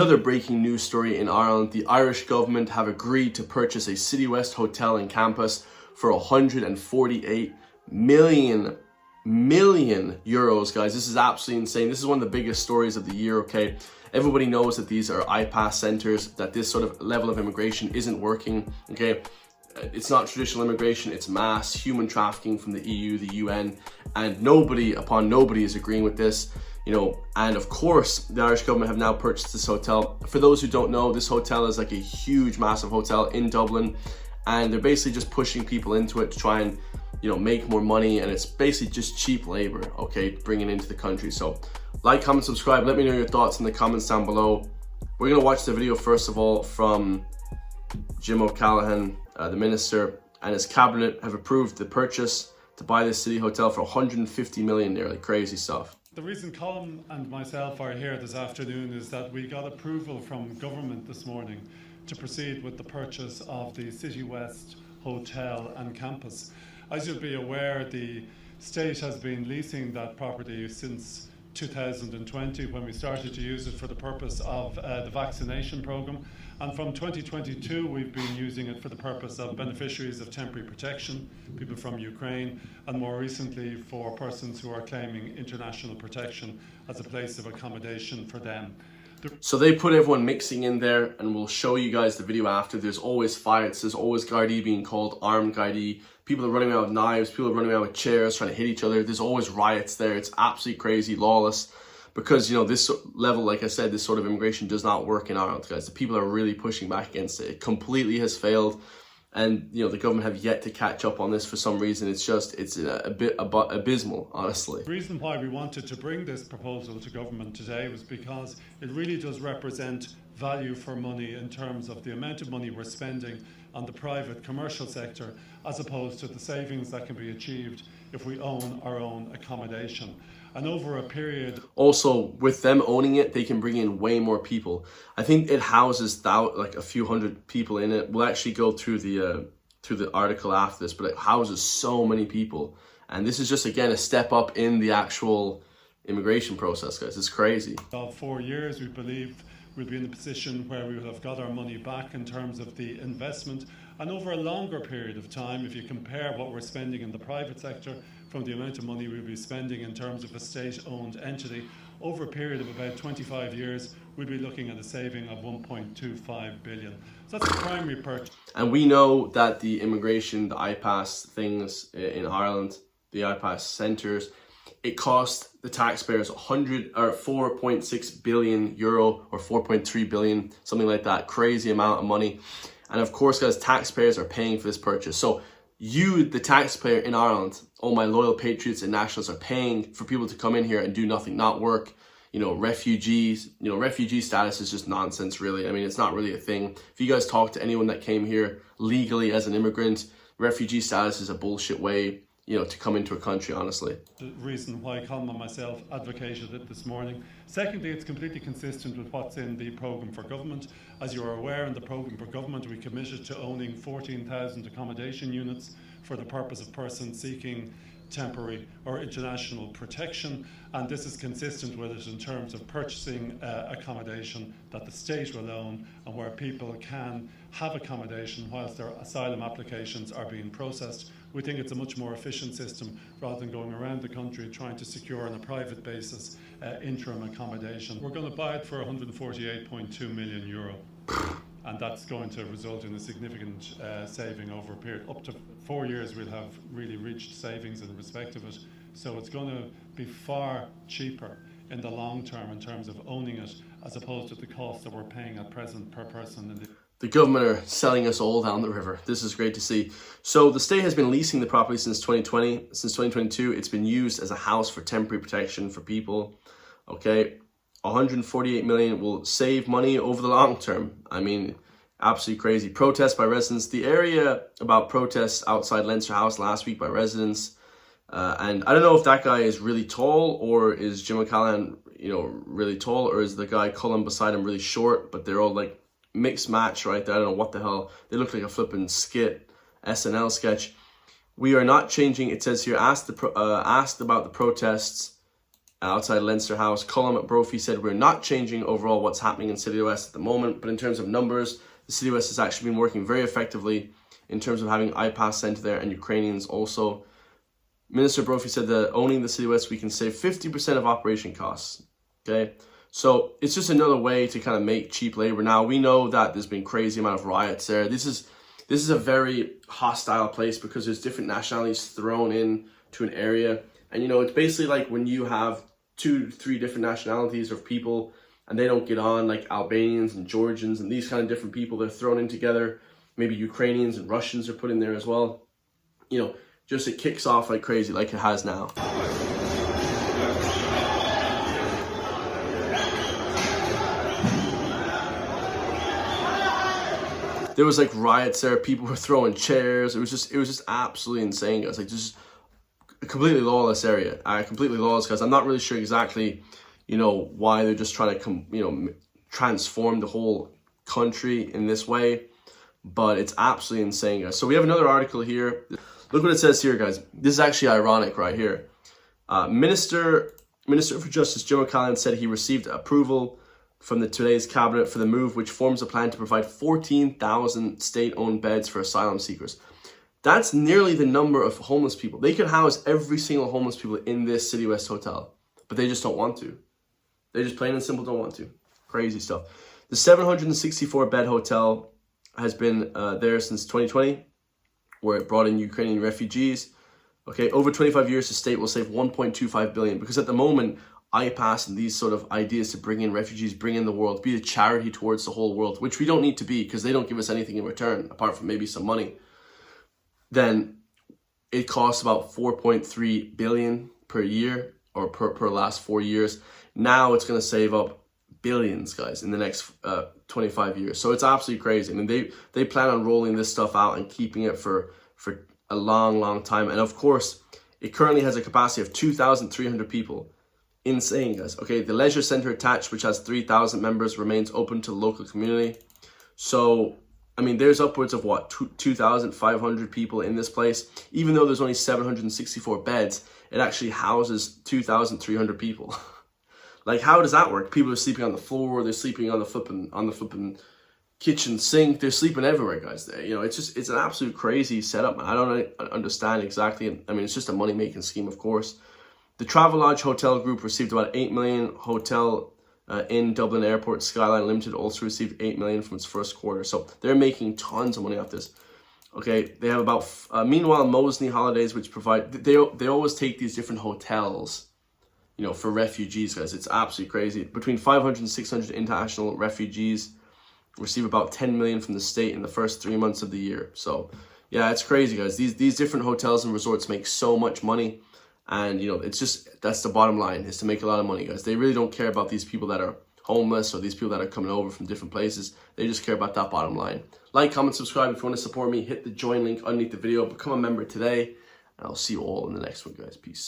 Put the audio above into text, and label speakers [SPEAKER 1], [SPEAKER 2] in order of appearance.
[SPEAKER 1] Another breaking news story in Ireland, the Irish government have agreed to purchase a Citywest hotel in Campus for 148 million euros, guys. This is absolutely insane. This is one of the biggest stories of the year, okay? Everybody knows that these are IPAS centers, that this sort of level of immigration isn't working, okay? It's not traditional immigration, it's mass human trafficking from the EU, the UN, and nobody is agreeing with this. You know, and of course, the Irish government have now purchased this hotel. For those who don't know, this hotel is like a huge, massive hotel in Dublin, and they're basically just pushing people into it to try and, you know, make more money, and it's basically just cheap labor, okay, bringing into the country. So, like, comment, subscribe. Let me know your thoughts in the comments down below. We're gonna watch the video first of all from Jim O'Callaghan, the minister, and his cabinet have approved the purchase to buy this city hotel for 150 million nearly. Crazy stuff.
[SPEAKER 2] The reason Colin and myself are here this afternoon is that we got approval from government this morning to proceed with the purchase of the Citywest Hotel and Campus. As you'll be aware, the state has been leasing that property since 2020 when we started to use it for the purpose of the vaccination programme, and from 2022 we've been using it for the purpose of beneficiaries of temporary protection, people from Ukraine, and more recently for persons who are claiming international protection as a place of accommodation for them.
[SPEAKER 1] So they put everyone mixing in there, and we'll show you guys the video after. There's always fights, there's always Gardaí being called, armed Gardaí, people are running around with knives, people are running around with chairs trying to hit each other. There's always riots there. It's absolutely crazy, lawless, because, you know, this level, like I said, this sort of immigration does not work in Ireland, guys. The people are really pushing back against it. It completely has failed, and, you know, the government have yet to catch up on this for some reason. It's a bit abysmal, honestly.
[SPEAKER 2] The reason why we wanted to bring this proposal to government today was because it really does represent value for money in terms of the amount of money we're spending on the private commercial sector, as opposed to the savings that can be achieved if we own our own accommodation. And over a period...
[SPEAKER 1] Also, with them owning it, they can bring in way more people. I think it houses like a few hundred people in it. We'll actually go through the article after this, but it houses so many people. And this is just, again, a step up in the actual immigration process, guys. It's crazy.
[SPEAKER 2] About 4 years, we believe we'll be in a position where we will have got our money back in terms of the investment. And over a longer period of time, if you compare what we're spending in the private sector from the amount of money we'll be spending in terms of a state-owned entity, over a period of about 25 years, we'll be looking at a saving of 1.25 billion. So that's the primary purchase.
[SPEAKER 1] And we know that the immigration, the IPAS things in Ireland, the IPAS centres, it cost the taxpayers 4.6 billion euro or 4.3 billion, something like that. Crazy amount of money. And of course, guys, taxpayers are paying for this purchase. So you, the taxpayer in Ireland, all my loyal patriots and nationals, are paying for people to come in here and do nothing, not work. You know, refugees, you know, refugee status is just nonsense, really. I mean, it's not really a thing. If you guys talk to anyone that came here legally as an immigrant, refugee status is a bullshit way, you know, to come into a country, honestly.
[SPEAKER 2] The reason why Colin and myself advocated it this morning. Secondly, it's completely consistent with what's in the programme for government. As you are aware, in the programme for government, we committed to owning 14,000 accommodation units for the purpose of persons seeking temporary or international protection, and this is consistent with it in terms of purchasing accommodation that the state will own, and where people can have accommodation whilst their asylum applications are being processed. We think it's a much more efficient system rather than going around the country trying to secure on a private basis interim accommodation. We're going to buy it for 148.2 million euro. And that's going to result in a significant saving over a period. Up to 4 years we'll have really reached savings in respect of it. So it's going to be far cheaper in the long term in terms of owning it, as opposed to the cost that we're paying at present per person.
[SPEAKER 1] The government are selling us all down the river. This is great to see. So the state has been leasing the property since 2020. Since 2022, it's been used as a house for temporary protection for people. Okay, 148 million will save money over the long term. I mean, absolutely crazy. Protests by residents. The area about protests outside Leinster House last week by residents. And I don't know if that guy is really tall, or is Jim O'Callaghan, you know, really tall, or is the guy Cullen beside him really short, but they're all like mixed match right there. I don't know what the hell. They look like a flipping SNL sketch. We are not changing. It says here, asked about the protests outside Leinster House. Colm Brophy said, we're not changing overall what's happening in City West at the moment, but in terms of numbers, the City West has actually been working very effectively in terms of having iPass sent there, and Ukrainians also. Minister Brophy said that owning the City West, we can save 50% of operation costs. Okay, so it's just another way to kind of make cheap labor. Now, we know that there's been crazy amount of riots there. This is a very hostile place because there's different nationalities thrown in to an area. And, you know, it's basically like when you have 2-3 different nationalities of people and they don't get on, like Albanians and Georgians and these kind of different people, they're thrown in together. Maybe Ukrainians and Russians are put in there as well. You know, just it kicks off like crazy, like it has now. There was like riots there. People were throwing chairs. It was just absolutely insane, guys. Like just a completely lawless area. Completely lawless, guys. I'm not really sure exactly, you know, why they're just trying to, transform the whole country in this way. But it's absolutely insane, guys. So we have another article here. Look what it says here, guys. This is actually ironic right here. Minister for Justice Jim O'Callaghan said he received approval from today's cabinet for the move, which forms a plan to provide 14,000 state-owned beds for asylum seekers. That's nearly the number of homeless people. They could house every single homeless people in this City West hotel, but they just don't want to. They just plain and simple don't want to. Crazy stuff. The 764-bed hotel has been there since 2020, where it brought in Ukrainian refugees. Okay, over 25 years, the state will save 1.25 billion because at the moment, iPass and these sort of ideas to bring in refugees, bring in the world, be a charity towards the whole world, which we don't need to be because they don't give us anything in return apart from maybe some money. Then it costs about 4.3 billion per year or per last 4 years. Now it's going to save up billions, guys, in the next 25 years. So it's absolutely crazy. I mean, they plan on rolling this stuff out and keeping it for a long time. And of course, it currently has a capacity of 2,300 people. Insane, guys. Okay, the leisure center attached, which has 3,000 members, remains open to the local community. So, I mean, there's upwards of what, 2,500 people in this place. Even though there's only 764 beds, it actually houses 2,300 people. Like, how does that work? People are sleeping on the floor. They're sleeping on the flipping kitchen sink. They're sleeping everywhere, guys. You know, it's an absolute crazy setup, man. I don't understand exactly. I mean, it's just a money-making scheme, of course. The Travelodge Hotel Group received about 8 million. Hotel in Dublin Airport, Skyline Limited, also received 8 million from its first quarter. So they're making tons of money off this. Okay, they have about, meanwhile, Moseley Holidays, which provide, they always take these different hotels, you know, for refugees, guys. It's absolutely crazy. Between 500 and 600 international refugees receive about 10 million from the state in the first 3 months of the year. So yeah, it's crazy, guys. These different hotels and resorts make so much money. And, you know, it's just, that's the bottom line, is to make a lot of money, guys. They really don't care about these people that are homeless or these people that are coming over from different places. They just care about that bottom line. Like, comment, subscribe. If you want to support me, hit the join link underneath the video. Become a member today. And I'll see you all in the next one, guys. Peace.